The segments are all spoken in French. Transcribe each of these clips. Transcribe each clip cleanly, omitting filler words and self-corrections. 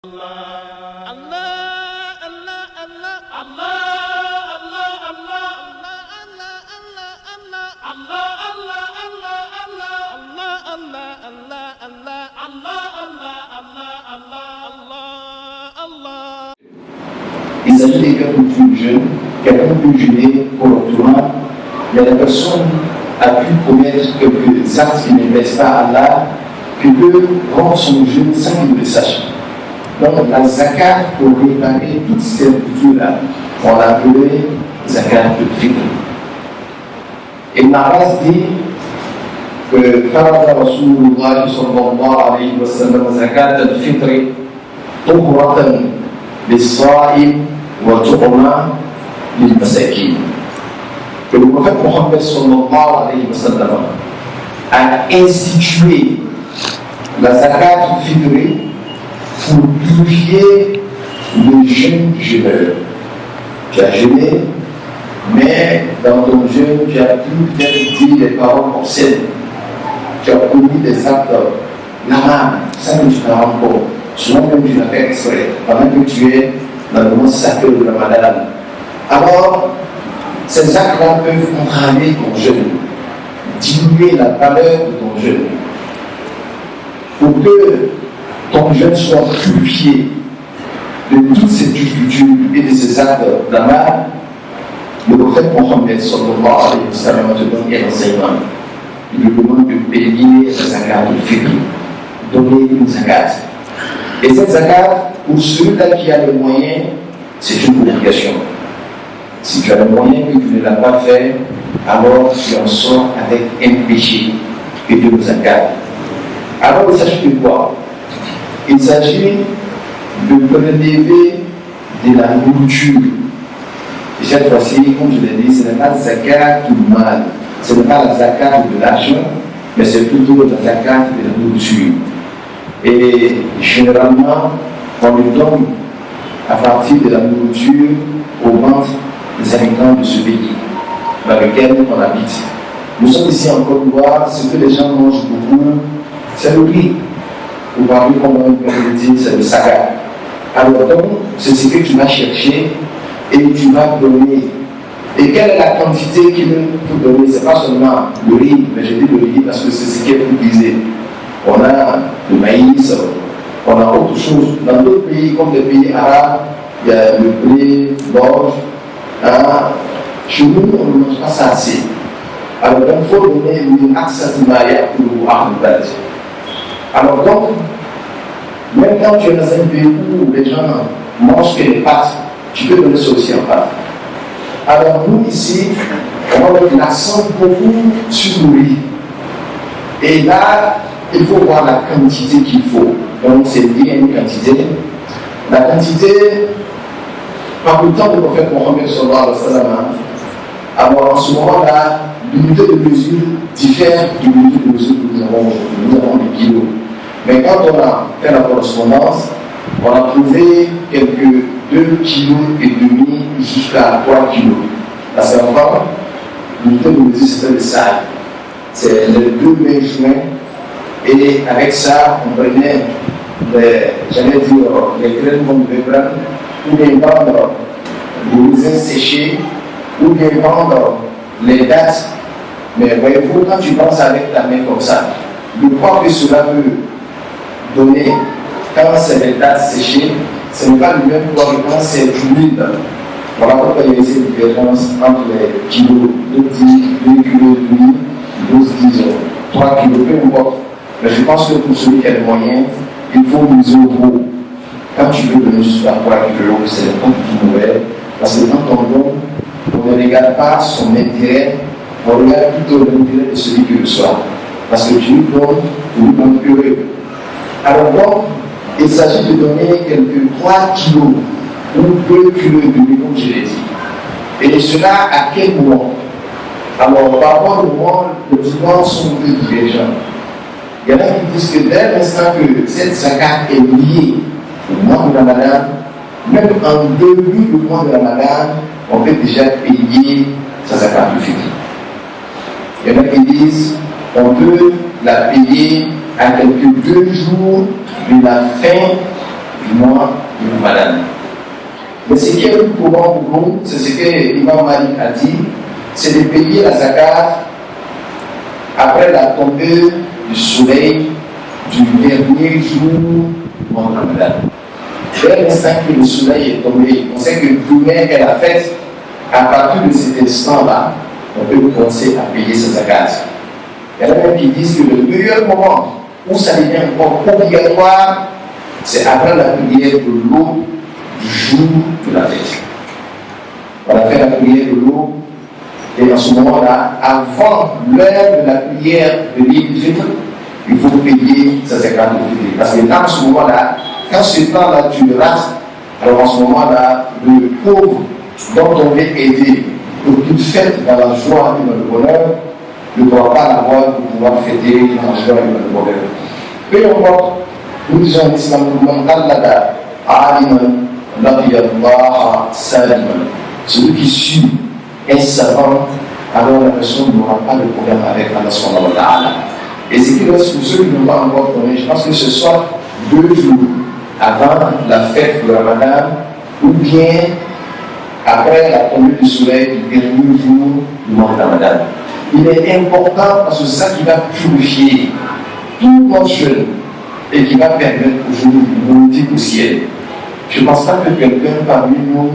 Il s'agit des cas plus jeunes, quelqu'un peut jurer correctement, mais la personne a pu commettre quelques actes qui ne plaisent pas à Allah, qui peut rendre son jeûne sans qu'il le sache. Donc la zakat, pour réparer toutes ces cultures-là, on l'a appelé zakat de fitr. Et Abbas dit que Farada Rasulullah sallallahu alayhi wa sallam zakat al-fitr tuhratan lis-sa'im wa tu'ma lil-masakin. Que le prophète Mohammed sallallahu alayhi wa sallam a institué la zakat al-fitr pour purifier le jeûne du jeûneur. Tu as jeûné, mais dans ton jeûne, tu as pu peut-être dire des paroles obscènes. Tu as commis des actes là, sans que tu t'en rends compte. Souvent même tu l'as fait exprès, pendant que tu es dans le moment sacré de Ramadan. Alors, ces actes-là peuvent entraver ton jeûne, diminuer la valeur de ton jeûne. Pour que ton jeûne soit purifié de toutes ces difficultés et de ces actes d'amal, le prophète Mohammed sallallahu alayhi wa sallam te donne un enseignement. Il lui demande de payer la zakat de fitr, donner une zakat. Et cette zakat, pour celui-là qui a les moyens, c'est une obligation. Si tu as les moyens que tu ne l'as pas fait, alors tu en sors avec un péché et de zakat. Alors il s'agit de quoi? Il s'agit de prélever de la nourriture. Et cette fois-ci, comme je l'ai dit, ce n'est pas la zakat du mal, ce n'est pas la zakat de l'argent, mais c'est plutôt la zakat de la nourriture. Et généralement, on le donne à partir de la nourriture au ventre des habitants de ce pays dans lequel on habite. Nous sommes ici en Côte d'Ivoire, ce que les gens mangent beaucoup, c'est le riz. Vous parlez comme on peut dire, c'est le saga. Alors donc, c'est ce que tu vas chercher et tu vas donner. Et quelle est la quantité qu'il faut donner? Ce n'est pas seulement le riz, mais je dis le riz parce que c'est ce qui est utilisé. On a le maïs, on a autre chose. Dans d'autres pays, comme les pays arabes, il y a le blé, l'orge. Chez nous, on ne mange pas ça assez. Alors donc, il faut donner une accès pour Ahmed. Alors donc, même quand tu es dans un pays où les gens mangent que les pâtes, tu peux donner ça aussi en pâtes. Alors nous ici, on va mettre l'accent beaucoup sur le riz. Et là, il faut voir la quantité qu'il faut. Donc c'est bien une quantité. La quantité, par le temps du prophète Mohammed sallallahu alayhi wa sallam, alors en ce moment-là, l'unité de mesure diffère du unité de mesure que nous avons aujourd'hui. Nous avons des kilos. Mais quand on a fait la correspondance, on a trouvé quelques 2,5 kg jusqu'à 3 kg. Parce qu'enfant, l'unité de mesure c'était le sal. C'est le 2 mai juin. Et avec ça, on prenait les graines qu'on devait prendre, ou bien vendre les raisins séchés, ou bien vendre les dattes. Mais voyez-vous, quand tu penses avec ta main comme ça, le poids que cela peut donner quand c'est les dattes séchées, ce n'est pas le même poids que quand c'est du l'huile. Voilà pourquoi il y a cette différence entre les kilos de 10, 2 kilos d'huile, 12, 10, 3 kilos, peu importe. Mais je pense que pour celui qui a les moyens, il faut miser au gros. Quand tu veux donner jusqu'à 3 kilos, c'est pas du tout mauvais. Parce que quand on donne, on ne regarde pas son intérêt, on regarde plutôt l'intérêt de celui qui reçoit. Parce que tu lui donnes, tu lui donnes heureux. Alors donc, il s'agit de donner quelques 3 kilos ou 2 kilos de l'huile, comme je l'ai dit. Et cela à quel moment? Alors, par rapport au moment, les dimanches sont deux divergents. Il y en a qui disent que dès l'instant que cette zakat est liée au mois de Ramadan, même en début du mois de Ramadan, on peut déjà payer sa zakat du fitr. Il y en a qui disent on peut la payer à quelques 2 jours de la fin du mois de Ramadan. Mais ce qui est le plus courant pour nous, c'est ce que l'imam Malik a dit, c'est de payer la zakat après la tombée du soleil du dernier jour du mois de Ramadan. Dès l'instant que le soleil est tombé, on sait que demain est la fête. À partir de cet instant-là, on peut commencer à payer sa zakat. Il y en a même qui disent que le meilleur moment où ça devient encore obligatoire, c'est après la prière de l'eau du jour de la fête. On va faire la prière de l'eau, et en ce moment-là, avant l'heure de la prière de l'Eid al-Fitr, il faut payer sa zakat al-Fitr. Parce que là, en ce moment-là, quand ce temps-là tu le rates, alors en ce moment-là, le pauvre dont on veut aider pour qu'il fête dans la joie et dans le bonheur, ne doit pas l'avoir pour pouvoir fêter dans la joie et dans le bonheur. Peu importe, nous disons en islam, celui qui suit un savant, alors la personne n'aura pas de problème avec Allah subhanahu wa ta'ala. Et ce qui reste pour ceux qui n'ont pas encore donné, je pense que ce soit 2 jours avant la fête de Ramadan, ou bien après la tombée du soleil du dernier jour du mois de Ramadan. Il est important parce que c'est ça qui va purifier tout notre jeûne et qui va permettre aujourd'hui de monter au ciel. Je ne pense pas que quelqu'un parmi nous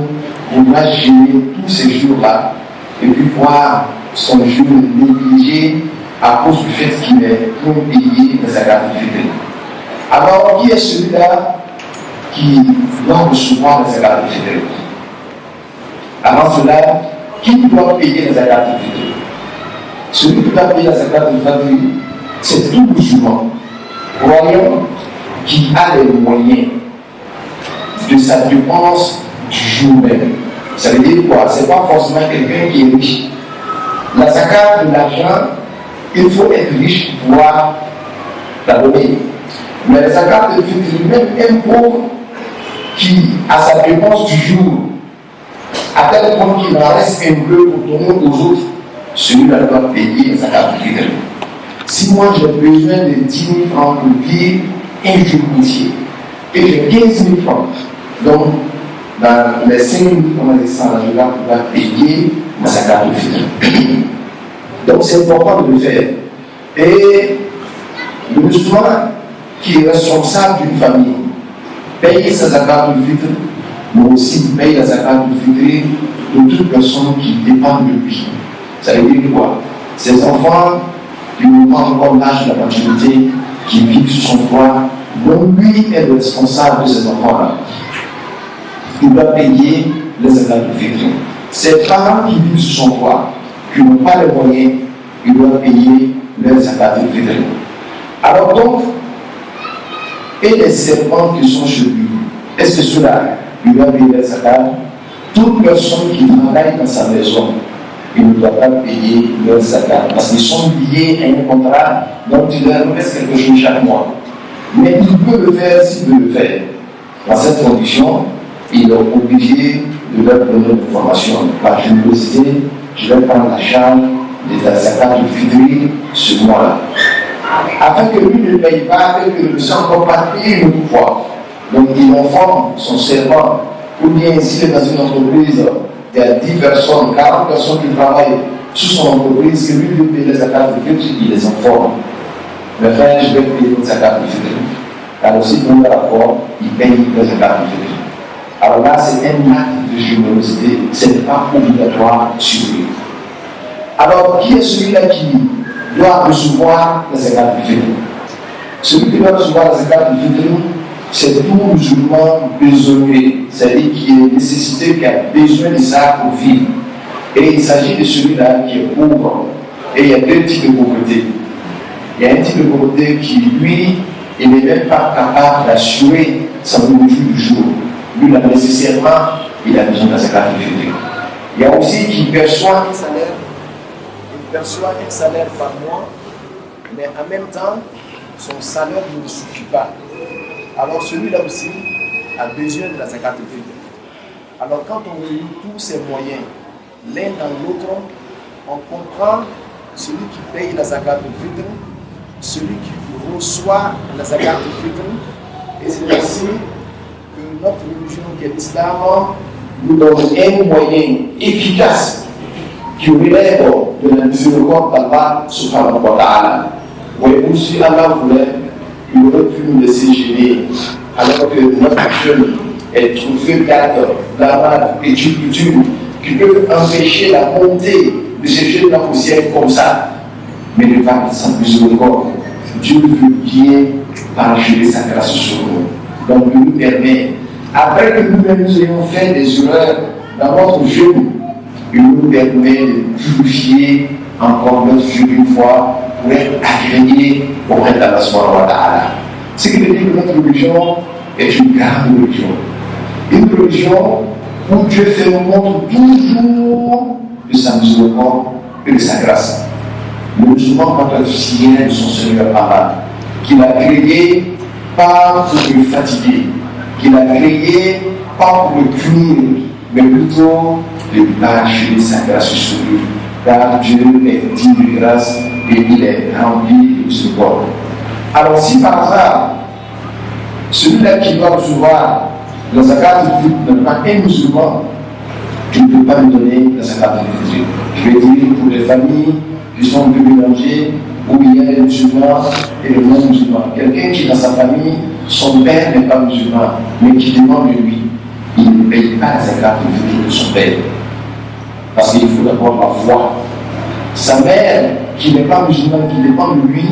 voudra gérer tous ces jours-là et puis voir son jeûne négligé à cause du fait qu'il est pour payer les zakat al-Fitr. Alors, qui est celui-là qui doit recevoir les zakat al-Fitr? Avant cela, qui doit payer les zakat al-Fitr? Celui qui doit payer la zakat al-Fitr, c'est tout musulman, croyant qui a les moyens de sa dépense du jour même. Ça veut dire quoi? Ce n'est pas forcément quelqu'un qui est riche. La zakat de l'argent, il faut être riche pour pouvoir la donner. Mais la zakat al-Fitr, même un pauvre qui a sa dépense du jour, à tel point qu'il en reste un peu pour donner aux autres, celui-là doit payer la zakat al-Fitr. Si moi j'ai besoin de 10 000 francs pour vivre un jour entier, et j'ai 15 000 francs, donc dans les 5 000 francs de ça, je vais pouvoir payer ma zakat al-Fitr. Donc c'est important de le faire. Et le musulman qui est responsable d'une famille paye sa zakat al-Fitr, mais aussi paye la zakat al-Fitr de toute personne qui dépend de lui. Ça veut dire quoi? Ses enfants qui n'ont pas encore l'âge de la maturité, qui vivent sous son toit, donc lui est le responsable de ces enfants-là. Il doit payer les zakat al-Fitr. Ses parents qui vivent sous son toit, qui n'ont pas les moyens, ils doivent payer les zakat al-Fitr. Alors donc, et les serpents qui sont chez lui, est-ce que cela, il doit payer les zakat? Toute personne qui travaille dans sa maison, il ne doit pas payer leur zakat parce qu'ils sont liés à un contrat dont il leur reste quelque chose chaque mois. Mais il peut le faire s'il veut le faire. Dans cette condition, il est obligé de leur donner une formation. Par générosité, je vais prendre la charge de la zakat al-Fitr ce mois-là. Afin que lui ne paye pas et que ne soit encore pas payé une autre fois. Donc il informe son servant, ou bien s'il est dans une entreprise, il y a 10 personnes, 40 personnes qui travaillent sous son entreprise, que lui veut payer les zakat al-Fitr, il les informe. Mais frère, je vais payer les zakat al-Fitr. Alors si vous avez rapport, il paye les zakat al-Fitr. Alors là, c'est un acte de générosité, ce n'est pas obligatoire sur lui. Alors, qui est celui-là qui doit recevoir les zakat al-Fitr? Celui qui doit recevoir les zakat al-Fitr, c'est tout musulman besogné, c'est-à-dire qui est nécessité, qui a besoin de ça pour vivre. Et il s'agit de celui-là qui est pauvre. Et il y a 2 types de pauvreté. Il y a un type de pauvreté qui, lui, il n'est même pas capable d'assurer sa nourriture du jour. Lui, là, nécessairement, il a besoin de la zakat al-Fitr. Il y a aussi qui perçoit un salaire. Il perçoit un salaire par mois, mais en même temps, son salaire ne lui suffit pas. Alors celui-là aussi a besoin de la zakat al-Fitr. Alors quand on réunit tous ces moyens, l'un dans l'autre, on comprend celui qui paye la zakat al-Fitr, celui qui reçoit la zakat al-Fitr, et c'est ainsi notre religion qui est l'islam nous donne un moyen efficace qui relève de la miséricorde d'Allah subhanahu wa ta'ala. Oui, si Allah voulait, il aurait pu nous laisser gêner alors que notre jeune est trouvé cadre d'Allah et du coutume qui peuvent empêcher la montée de ces jeunes dans la poussière comme ça. Mais ne pas sans miséricorde. Dieu veut bien parachever sa grâce sur nous. Donc, il nous permet, après que nous-mêmes nous ayons fait des erreurs dans notre jeûne, il nous permet de purifier encore notre jeûne une fois pour être agréé auprès d'Allah subhanahu wa ta'ala. Ce qui veut dire que notre religion est une grande religion. Une religion où Dieu fait montre toujours de sa miséricorde et de sa grâce. Le musulman doit être fier de son Seigneur Allah, qu'il a créé pas pour le fatiguer, qu'il a créé pas pour le punir, mais plutôt de lâcher sa grâce sur lui. Car Dieu est digne de grâce et il est rempli de miséricorde. Alors si par hasard, celui-là qui doit recevoir la zakat du n'est pas un musulman, tu ne peux pas lui donner la zakat du fitr. Je vais dire pour les familles qui sont de mélangées, où il y a les musulmans et les non-musulmans. Quelqu'un qui dans sa famille, son père n'est pas musulman, mais qui demande de lui, il ne paye pas la zakat du fitr de son père. Parce qu'il faut d'abord la foi. Sa mère, qui n'est pas musulmane, qui dépend de lui,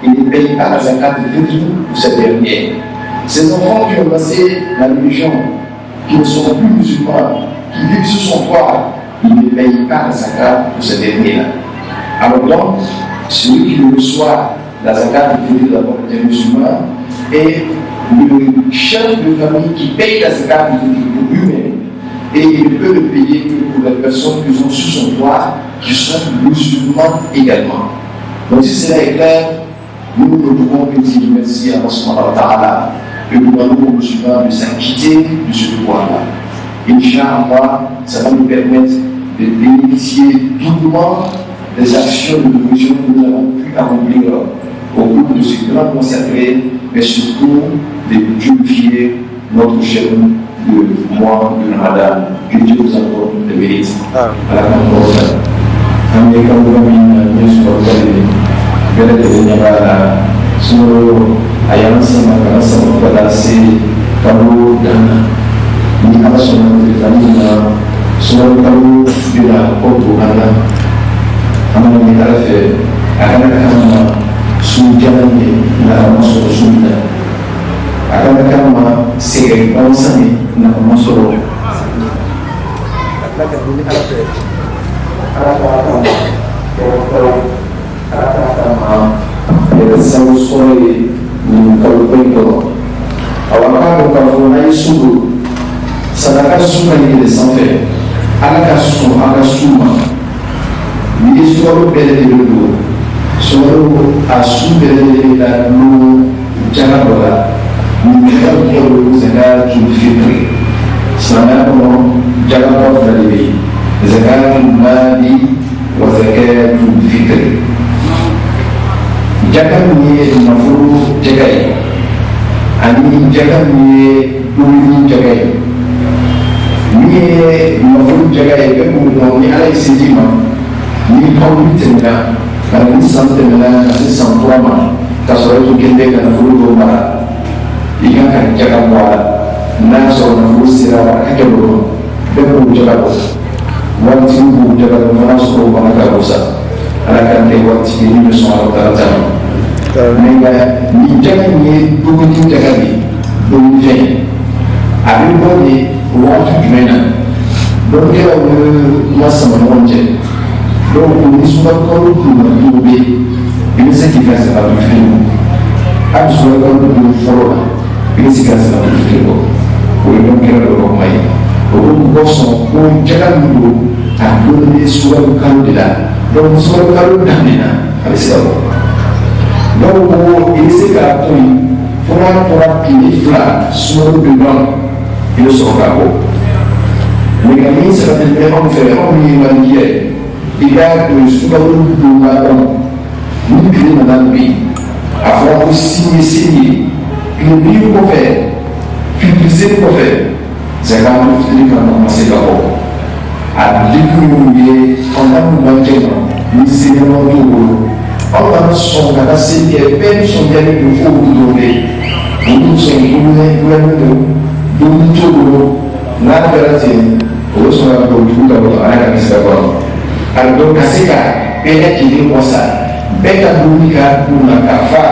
il ne paye pas la zakat du fitr pour cette dernière. Ces enfants qui ont passé la religion, qui ne sont plus musulmans, qui vivent sous son toit, ils ne payent pas la zakat pour cette dernière-là. Alors donc, celui qui reçoit la zakat du fitr d'abord est un musulman, et le chef de famille qui paye la zakat du fitr pour lui-même, et il ne peut le payer que pour les personnes qui sont sous son toit, qui sont musulmans également. Donc si cela est clair, nous ne pouvons que dire merci à Allah subhanahu wa ta'ala et nous demandons aux musulmans de s'acquitter de ce devoir-là. Inch'Allah, ça va nous permettre de bénéficier doublement des actions de religion que nous avons pu accomplir au cours de ce grand consacré, mais surtout de purifier notre jeûne de mois de Ramadan. Que Dieu nous accorde le mérite. À la conclusion, Amin Kaouamin, Yesu Wakali, Bela de Nyabala, Suro, Ayam sama sama pada si kamu dan ni ala sama terkait Suro kamu bila kotu anak, anak ni ala fe, akan kamu sujalan ni na masuk sunnah, akan kamu sebagai bangsa ni na masuk. Akan ini ala fe, São os sonhos no calor awaka ko ko na isugo sadaka suma ni de sanfɛ alaka suma ni sɔrɔ bɛɛ de do sɔrɔ a su bɛɛ de la lu jana dɔ la ni ka ko zaka tu fitri sana ko jana dɔ fila de bɛ zakatu mali wa zakatu fitri jaka min ye nafolo jɛgɛ ye ani jaka min ye dumuni jɛgɛ ye min ye nafolo jɛgɛ ye bɛɛ b'o dɔn ni ala ye se di ma ni kawuli tɛmɛna ka ni san tɛmɛna ka se san 3 ma ka sɔrɔ e tun kɛlen tɛ ka nafolo dɔw mara i kan ka jaka bɔ a la n'a sɔrɔ nafolo sera hakɛ dɔ ma bɛɛ b'o jaka bɔ waritigi b'o jaka bɔ fana sɔrɔ o fana ka bɔ sa ala k'an tɛ waritigi ni bɛ sɔn a la taara ta ma. Nega ni jaga ni dumuni jaga ni dumuni fɛn a bɛ bɔ de waati jumɛn na dɔw kɛra u ma sama ɲɔgɔn cɛ dɔw ni sukaro duguma dɔw bɛ i bɛ se k'i ka sabati fɛn bɔ hali sukaro duguma fɔlɔ la i bɛ se ka sabati fɛn bɔ o ye dɔw kɛra dɔw ka kuma ye o bɛ bɔ sɔn ko jaga min don a don bɛ sukaro kalo de la donc sukaro kalo daminɛna a bɛ se ka bɔ. Donc, il s'est caractérisé pour un tile fila sur le blanc et le sorgho. Le gamin sera tellement différent de l'hier. Il y a que sur le blanc, nous devons dans le pays. Avoir aussi essayé, il est mieux pour faire. filtrer pour faire. C'est quand même filtrer quand on commence d'abord. À découvrir, on a un manquement, nous sommes tout. On a son capacité, même son bien de faux ou donner. Nous sommes nous n'a pas raté. Nous sommes à tout d'abord à la mise d'abord. Alors donc, c'est ça. Bɛɛ lajɛlen wasa bɛɛ ka dumuni ka d'u ma ka fa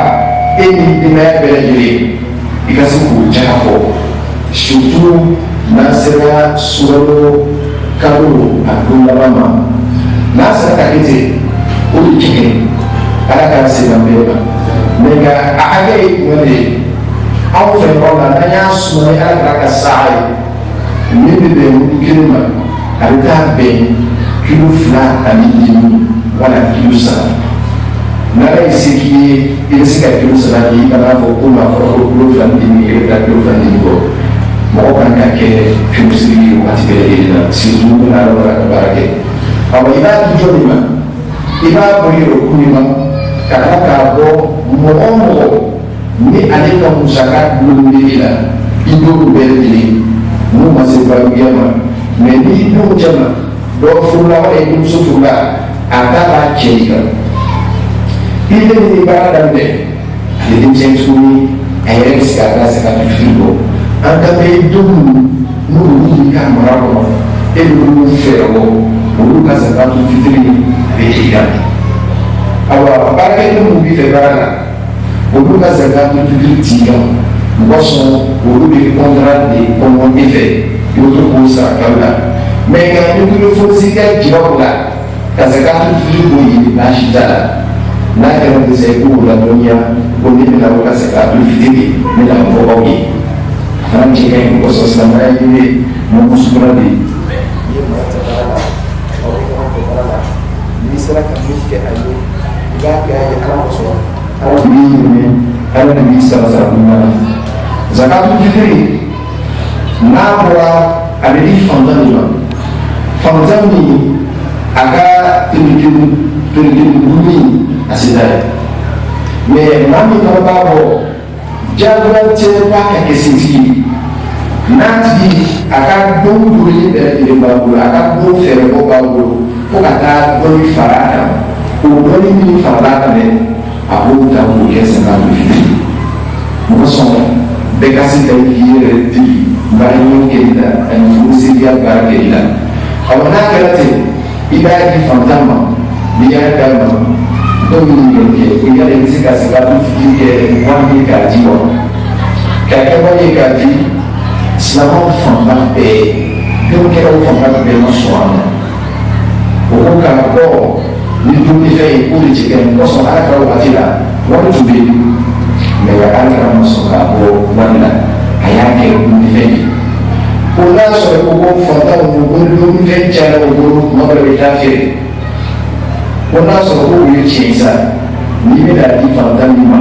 e ni denbaya bɛɛ lajɛlen i ka se k'o jalafɔ surtout n'an sera sukaro kalo a don laban ma n'a sera ka kɛ ten o de cɛ ala k'an se ka bɛɛ ma mɛ nka a hakɛ ye jumɛn de ye anw fɛ yɔrɔ la n'an y'a suma ni ala kɛra ka saga ye min bɛ bɛn mugu kelen ma a bɛ taa bɛn kilo 2 ani demi. Voilà, kilo 100. N'ala ye se k'i ye i bɛ se ka kilo 100 di i kana fɔ ko maa fɔra ko kilo 2 ni demi i bɛ taa kilo 2 ni demi bɔ mɔgɔ kan ka kɛ fimusiri ye waati bɛɛ lajɛlen na surtout n'ala bɔra ka baara kɛ awɔ i b'a di jɔn de ma i b'a bɔ i yɛrɛ kun de ma ka tila k'a bɔ mɔgɔ o mɔgɔ ni ale ka musaka dulon bɛ e la i denw bɛɛ lajɛlen n'u ma se baluya ma mɛ n'i denw cɛ ma dɔ furula wala i denmuso furula a da b'a cɛ i kan i bɛ nin baara daminɛ a bɛ denmisɛn tuguni a yɛrɛ bɛ se k'a da zakatu fili bɔ an ka bɛ denw n'olu y'i ka mara kɔnɔ e bɛ olu fɛɛrɛ bɔ olu ka zakatu fitiri a bɛ i kan awa baarakɛden minnu b'i fɛ baara la olu ka zakatu fitiri t'i kan mɔgɔ sɔn olu bɛ kɔntara de kɔngɔ e fɛ i bɛ to k'o sara kalo la mɛ nka ni wuli fo si ka jira o la ka zakatu fitiri b'o ye baasi t'a la n'a kɛra dɛsɛ i b'o ladɔnniya ko ne bɛna o ka zakatu fitiri n bɛna fɔ aw ye a fana cɛ ka ɲi kosɔn silamɛya ye mɔgɔ sutura de ye. n'i sera ka min kɛ a ye i b'a kɛ a ye ala kosɔn ala de b'i ɲini ala de b'i sara sara ɲuman na zakatu fitiri n'a bɔra a bɛ di fantan de ma fantan min a ka perekedun min a se t'a ye mɛ maa min fana b'a bɔ jagoya tɛ k'a ka kɛ sentigi n'a tigi a ka don duruli bɛɛ lajɛlen b'a bolo a ka don fɛɛrɛbɔ b'a bolo fo ka taa dɔnni fara a kan o dɔnni min farala a kan dɛ a b'o ta k'o kɛ zakatu fitiri mɔgɔ sɔn bɛɛ ka se ka k'i yɛrɛ degi baara ɲɔgɔn kɛ i la ani furusiriya baara kɛ i la awɔ n'a kɛra ten i b'a di fantan ma n'i y'a d'a ma dɔw bɛ ɲininkali kɛ ko yala i bɛ se ka zakatu fitiri kɛ wari ye k'a di wa k'a kɛ wari ye k'a di silamɛw fanba bɛɛ dɔnkɛlaw fanba bɛɛ ma sɔn a ma o ko k'a bɔ ni dumunifɛn ye k'o de cɛ ka ɲi kosɔn ala ka waati la wari tun bɛ yen mɛ ala ka ma sɔn k'a bɔ wari la a y'a kɛ dumunifɛn ye o n'a sɔrɔ ko fantanw o ko dumunifɛn cayara o bolo tuma dɔ la i bɛ taa feere o n'a sɔrɔ ko o ye tiɲɛ sa n'i bɛna di fantan min ma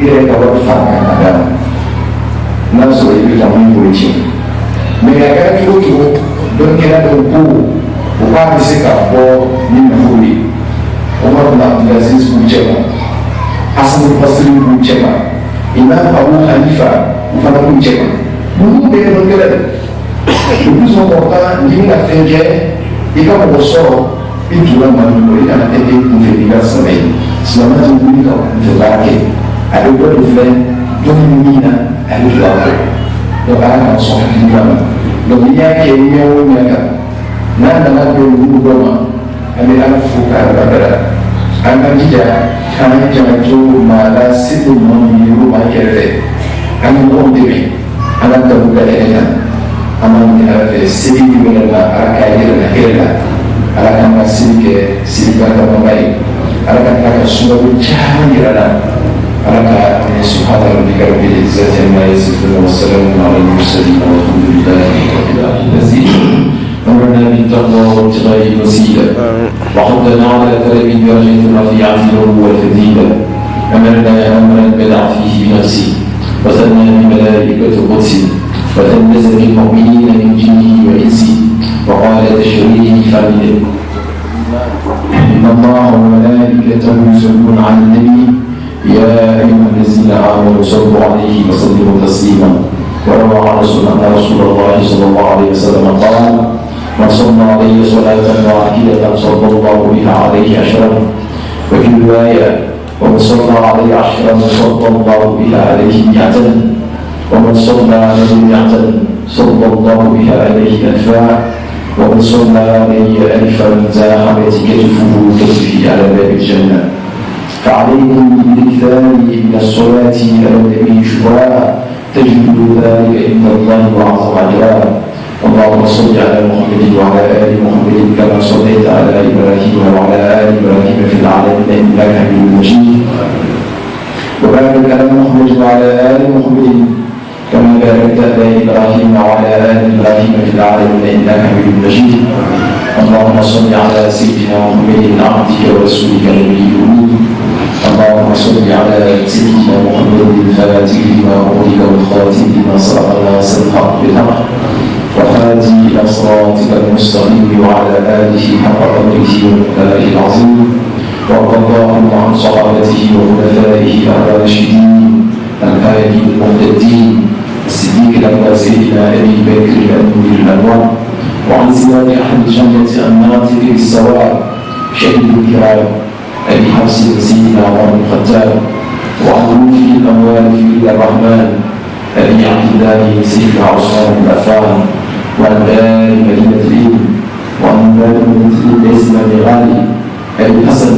i yɛrɛ ka wari fara kan ka d'a ma n'a sɔrɔ i bɛ ka min bolo tiɲɛ mɛ a kɛra cogo o cogo dɔnkɛla dɔw ko o k'a bɛ se ka bɔ ni nafolo ye Omar bin Abdulaziz b'u cɛ ma Hasan Basiri b'u cɛ ma Imam Abu Hanifa o fana b'u cɛ ma ninnu bɛɛ ye dɔnkɛla de le plus important n'i bɛna fɛn kɛ i ka mɔgɔ sɔrɔ i jɔra maa min kɔrɔ i kana kɛ den kunfɛ i ka sɛbɛ ye silamɛ tɛ wuli ka kunfɛ baara kɛ a bɛ dɔ de filɛ dɔnni min na a bɛ don a kɔrɔ donc ala kana sɔn hakili ma donc n'i y'a kɛ ɲɛ o ɲɛ kan n'a nana bɛn olu dɔ ma an bɛ ala fo k'a barikada an ka jija k'an ka janto maa la se tɛ maa min ye olu b'an kɛrɛfɛ an ka ɲɔgɔn dɛmɛ an ka dabu ka hɛrɛ kan an b'a ɲini ala fɛ seli min bɛ na ala k'a yɛrɛ la hɛrɛ la ala k'an ka seli kɛ seli barikama ye ala ka tila ka sumaworo caman yira la ala ka subhana rabbika rabbil izzati amma yasifun wa salamun ala al-mursalin walhamdulillahi rabbil alamin أمرنا بالتقوى وابتغاء الوسيلة وحضنا على طلب درجة رفيعة العلو والفضيلة أمرنا أمرا بدع فيه بنفسه وثنى بملائكة قدسه وتنزل بالمؤمنين من جنه وإنسه وقال تشريعه حمده إن الله وملائكته يصلون على النبي يا أيها الذين آمنوا صلوا عليه وسلموا تسليما وروى عنه أن رسول الله صلى الله عليه وسلم قال: من صلى عليه صلاة واحدة صلى الله بها عليه عشرا. وفي رواية: ومن صلى عليه عشرا صلى الله بها عليه مئة. ومن صلى عليه مئة صلى الله بها عليه ألفا. ومن صلى عليه ألفا زاحمت كتفه كتفي على باب الجنة. فعليكم بالإكثار من الصلاة على النبي شكرا تجد ذلك عند الله وأعظم أجرا. اللهم صل على محمد وعلى آل محمد كما صليت على إبراهيم وعلى آل إبراهيم في العالمين إنك حميد مجيد. وبارك على محمد وعلى آل محمد كما باركت على إبراهيم وعلى آل إبراهيم في العالمين إنك حميد مجيد. اللهم صل على سيدنا محمد عبدك ورسولك النبي الأمي. اللهم صل على سيدنا محمد الفاتح لما أغلق والخاتم لما سبق ناصر الحق بالحق وهادي إلى صراطك المستقيم وعلى آله حق قدره ومقداره العظيم. وارض اللهم عن صحابته وخلفائه الراشدين الهادي المهتدين الصديق الأكبر سيدنا أبي بكر الأمير الأنور، وعن زياد أهل الجنة الناطق بالصواب شهيد الكرام أبي حفص سيدنا عمر بن الخطاب، وعن ملوك الأموال في الرحمن أبي عبد الله سيدنا عثمان بن عفان، وعن آل مدينة العلم، وعن باب مدينة العلم اسم غالي أبي الحسن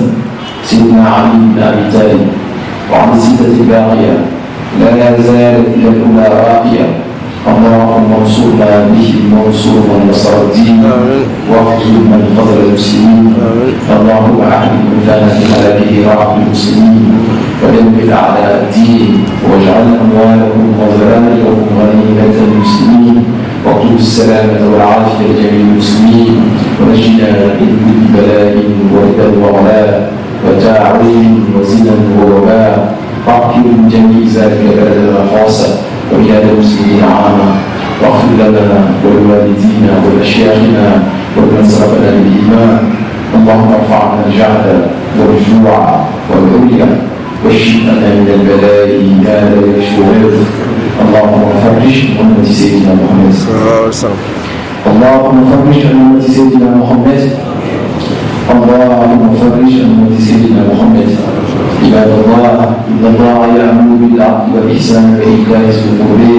سيدنا علي بن أبي طالب، وعن الستة الباقية لا زالت إلى الأولى راقية. اللهم انصرنا بهم وانصر من نصر الدين واخذل من خذل المسلمين. اللهم اعلم من كان في هلاكه رعب المسلمين ودمر اعداء الدين واجعل اموالهم وذراريهم غنيمه للمسلمين واطلب السلامه والعافيه لجميع المسلمين ونجنا من كل بلاء وردا وغلاء وتعويل وزنا ووباء واغفر جميع ذلك بلدنا خاصه وبلاد المسلمين عامة، واغفر لنا ولوالدينا ولأشياخنا ولمن سبقنا بالإيمان. اللهم ارفع عنا الجهل والجوع والعري واشفنا من البلاء ما لا يشفي غيره. اللهم فرج أمة سيدنا محمد. اللهم فرج أمة سيدنا محمد. اللهم فرج أمة سيدنا محمد. عباد الله، إن الله يأمر بالعدل والإحسان وإيتاء ذي القربى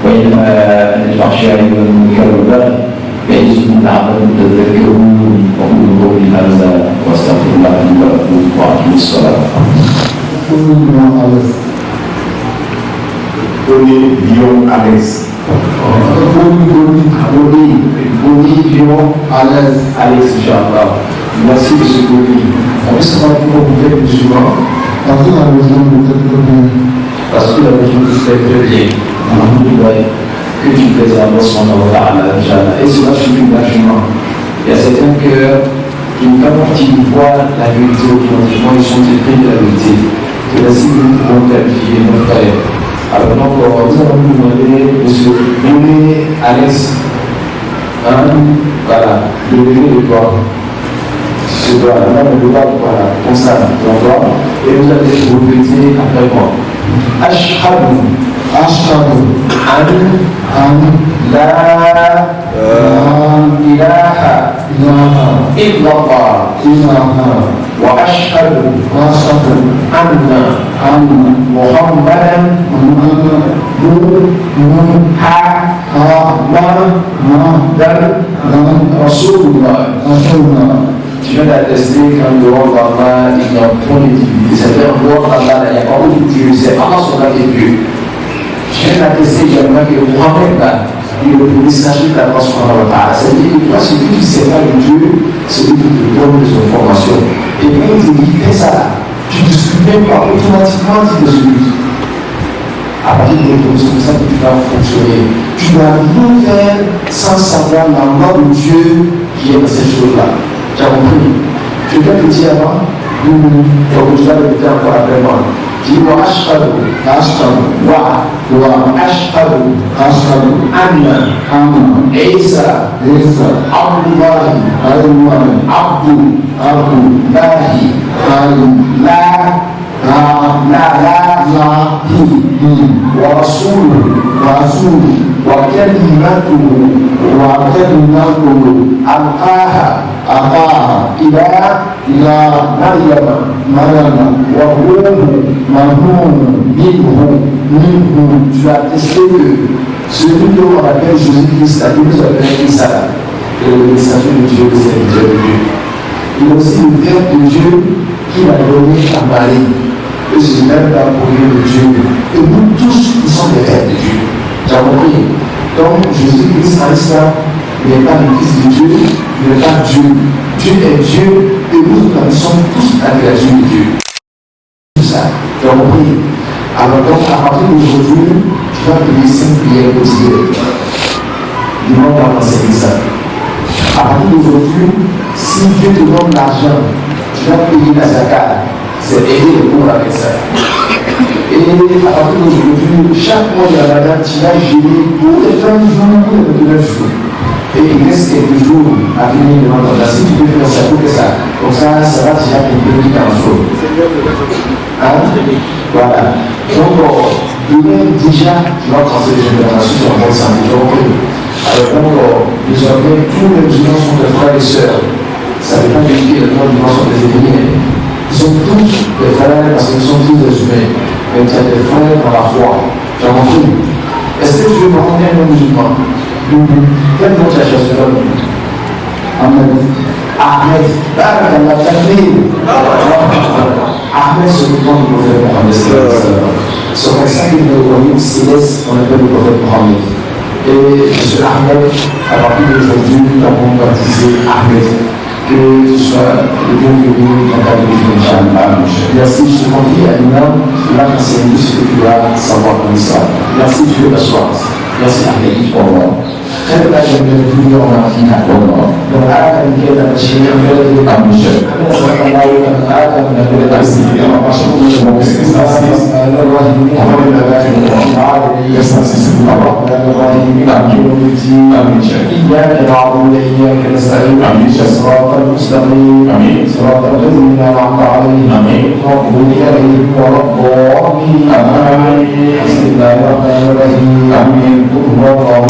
وينهى عن الفحشاء والمنكر والبغي يعظكم لعلكم تذكرون. وقولوا قولي هذا وأستغفر الله لي ولكم وأقم الصلاة. Lyon à l'aise. Lyon à l'aise. À l'aise, Inch'Allah. Merci de ce Boni. On se rend compte que vous faites musulman. Parce que la religion vous fait très bien. Que tu fais Allah subhanahu wa ta'ala, Inch'Allah. Et cela suffit largement. Il y a certains cœurs qui ne peuvent pas voir la vérité automatiquement, ils sont épris de la vérité. Que la cible nous pouvons qualifier nos frères. Alors donc, nous allons nous demander de se donner à l'aise. Voilà, le lever de toi. Ce doigt, là, le doigt, voilà, comme ça, on voit. Et vous allez vous répéter après moi. Ashhadu an la ilaha illallah wa ashhadu anna Muhammadan Rasulullah. Tu viens d'attester qu'en dehors d'Allah, il n'y a point de divinité. C'est-à-dire en dehors d'Allah, il n'y a pas de Dieu. C'est Allah son âme de Dieu. Tu viens d'attester également que Muhammad là, il est le messager d'Allah subhanahu wa ta'ala. C'est-à-dire que toi, celui qui ne sait pas de Dieu, c'est lui qui te donne des informations. Et quand il te dit, fais ça là, tu ne discutes même pas, automatiquement tu te discutes. À partir de c'est comme ça que tu vas fonctionner. Tu dois rien faire sans savoir la loi de Dieu qui est dans cette chose-là. Tu as compris? Tu veux te dire avant? Donc tu vas le dire encore après moi. Dis wa ashhadu anna Isa Abdullahi Abdullahi la وكلمته ألقاها إلى مريم وروح منه. Tu as testé que celui dont on appelle Jésus-Christ, la Bible s'appelle Isa, le messager de Dieu, le serviteur de Dieu. Il est aussi le Verbe de Dieu qu'il a donné à Marie. Et c'est même la première de Dieu. Et nous tous, nous sommes des Verbes de Dieu. Tu as compris? Donc, Jésus-Christ n'est pas le Fils de Dieu, il n'est pas Dieu. Dieu est Dieu et nous sommes tous la créature de Dieu. Tout ça, tu as compris? Alors donc, à partir d'aujourd'hui, tu vas payer 5 prières quotidiennes. Dis-moi comment c'est ça. À partir d'aujourd'hui, si Dieu te donne l'argent, tu vas payer la zakat. C'est aider le pauvre avec ça. Et à partir d'aujourd'hui, chaque mois de la Ramadan, tu vas gérer tous les 30 jours, tous les 29 jours. Et il reste quelques jours à finir le Ramadan. Si tu peux faire ça, pour que ça. Comme ça va déjà te payer 40 jours. Hein? Voilà. Donc, demain, déjà, tu vas transférer les générations sur la bonne santé. Alors, donc, désormais, tous les musulmans sont des frères et sœurs. Ça ne veut pas dire que les musulmans sont des ennemis. Ils sont tous des frères parce qu'ils sont tous des humains. Mais tu as des frères dans la foi. Tu as compris? Est-ce que tu veux me rendre un musulman? Quel nom tu as cherché là? Ahmed. Ahmed. Ahmed, c'est le nom du prophète Mohammed. C'est comme ça qu'il est reconnu céleste, on appelle le prophète Mohammed. Et M. Ahmed, à partir d'aujourd'hui, nous avons baptisé Ahmed. Que ce soit le bienvenu dans ta vie, Inch'Allah. Merci, je te confie à l'imam, il va t'enseigner tout ce que tu dois savoir comme ça. Merci, tu veux t'asseoir. Merci, Ahmed. Au revoir. Très bien, je vais vous dire en Afrique. Au revoir. Donc, à la fin de la machine, on va le dire à Michel. المستقيم صراط الذين أنعمت عليهم غير عليهم ولا الضالين بسم الله الرحمن الرحيم قل هو الله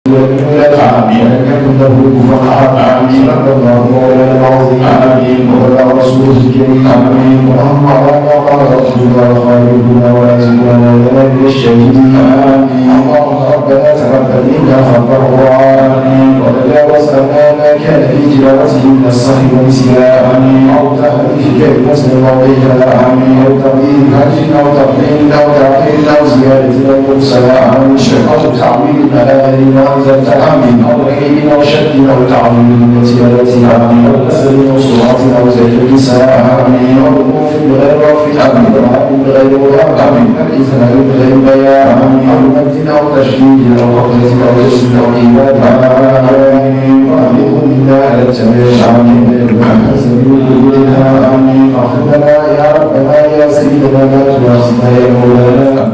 آمين ولم له كفوا أحد آمين صدق الله مولانا العظيم آمين وصلى رسوله الكريم آمين اللهم على ما قال رسولنا وخالقنا ورازقنا لنا من الشهيدين آمين اللهم ربنا تقبل منا خلق آمين وتجاوز عنا ما كان في تلاوته من الصحف والنسيان أو تحريف كلمة موضعها آمين أو تغيير هدف أو تقديم أو تعطيل أو زيادة أو نقصان آمين أو تعويل على غير ما أنزلت آمين أو ركيب أو شك أو تعويل وزيادة آمين أو كسر أو صراط أو زيادة لسان آمين أو وقوف بغير وقف آمين أو عدل بغير وقف آمين أو إثناء بغير بيان آمين أو مد أو تشديد أو قبلة أو جسم أو إيمان آمين وأمره منا على الجميع آمين سبيل كلها آمين فاغفر لنا يا ربنا يا سيدنا لا تؤاخذنا يا مولانا